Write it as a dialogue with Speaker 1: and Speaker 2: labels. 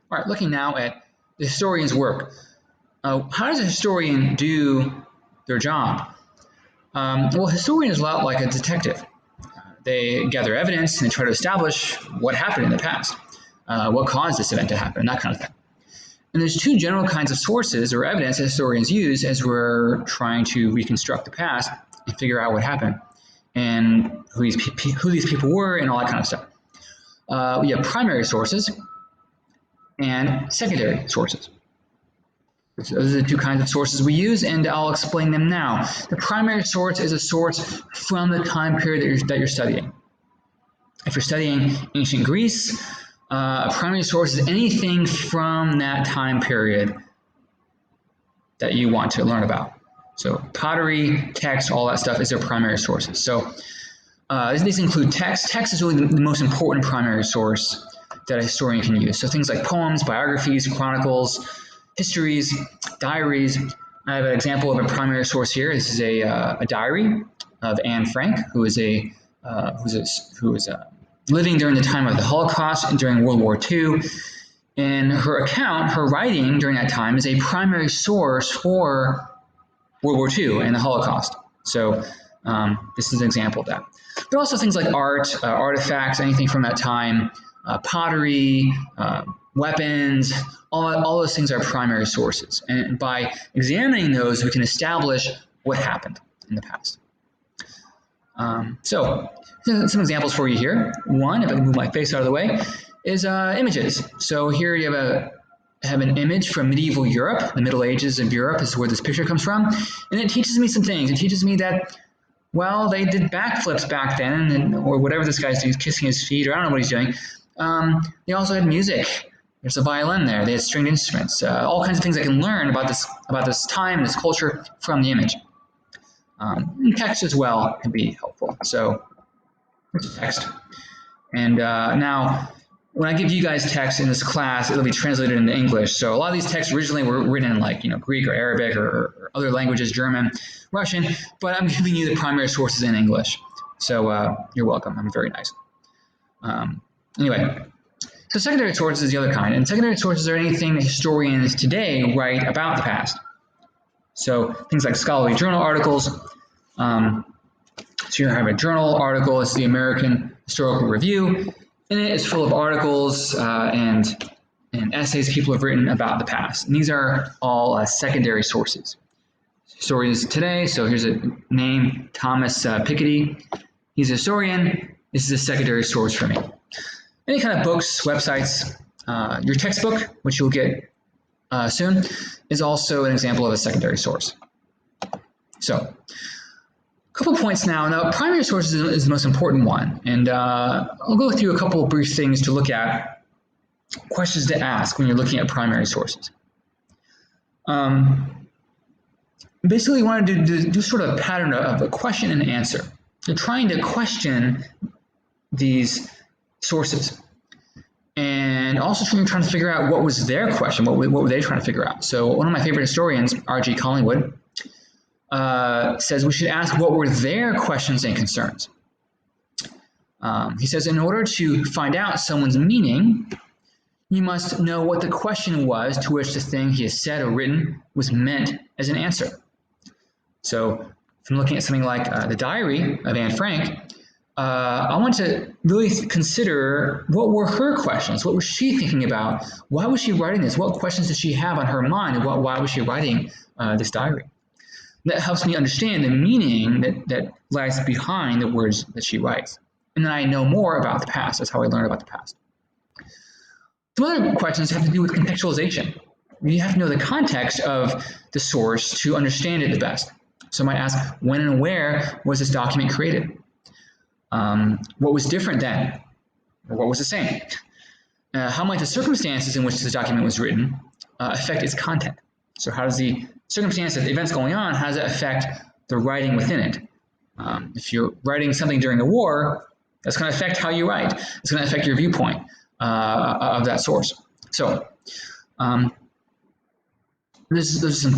Speaker 1: All right, looking now at the historian's work. How does a historian do their job? Well, a historian is a lot like a detective. They gather evidence and they try to establish what happened in the past, what caused this event to happen, that kind of thing. And there's two general kinds of sources or evidence that historians use as we're trying to reconstruct the past and figure out what happened and who these people were and all that kind of stuff. We have primary sources and secondary sources. Those are the two kinds of sources we use, and I'll explain them now. The primary source is a source from the time period that you're studying. If you're studying ancient Greece, a primary source is anything from that time period that you want to learn about. So pottery, text, all that stuff is their primary sources. So these include text. Text is really the most important primary source that a historian can use. So things like poems, biographies, chronicles, histories, diaries. I have an example of a primary source here. This is a diary of Anne Frank, who is living during the time of the Holocaust and during World War II. And her account, her writing during that time, is a primary source for World War II and the Holocaust. So this is an example of that. But also things like art, artifacts, anything from that time, pottery, weapons, all those things are primary sources. And by examining those, we can establish what happened in the past. So some examples for you here. One, if I can move my face out of the way, is images. So here you have an image from medieval Europe. The Middle Ages of Europe is where this picture comes from. And it teaches me some things. It teaches me that, well, they did backflips back then, or whatever this guy's doing, kissing his feet, or I don't know what he's doing. They also had music. There's a violin there. They had stringed instruments. All kinds of things I can learn about this time and this culture from the image. And text as well can be helpful. So here's text. And now, when I give you guys text in this class, it'll be translated into English. So a lot of these texts originally were written in like Greek or Arabic or other languages, German, Russian. But I'm giving you the primary sources in English. So you're welcome. I'm very nice. Anyway. So secondary sources is the other kind, and secondary sources are anything that historians today write about the past. So things like scholarly journal articles. So here I have a journal article. It's the American Historical Review, and it is full of articles and essays people have written about the past. And these are all secondary sources. Historians today. So here's a name, Thomas Piketty. He's a historian. This is a secondary source for me. Any kind of books, websites, your textbook, which you'll get soon, is also an example of a secondary source. So, a couple points now. Now, primary sources is the most important one, and I'll go through a couple of brief things to look at, questions to ask when you're looking at primary sources. Basically, you want to do sort of a pattern of a question and answer. You're trying to question these sources, and also trying to figure out what was their question, what were they trying to figure out. So one of my favorite historians, R.G. Collingwood, says we should ask what were their questions and concerns. He says in order to find out someone's meaning, you must know what the question was to which the thing he has said or written was meant as an answer. So if I'm looking at something like the diary of Anne Frank, I want to really consider what were her questions. What was she thinking about? Why was she writing this? What questions did she have on her mind? And why was she writing this diary? That helps me understand the meaning that lies behind the words that she writes. And then I know more about the past. That's how I learn about the past. Some other questions have to do with contextualization. You have to know the context of the source to understand it the best. So I might ask, when and where was this document created? What was different then? Or what was the same? How might the circumstances in which this document was written affect its content? So how does the circumstance of the events going on, how does it affect the writing within it? If you're writing something during the war, that's going to affect how you write. It's going to affect your viewpoint of that source. So there's some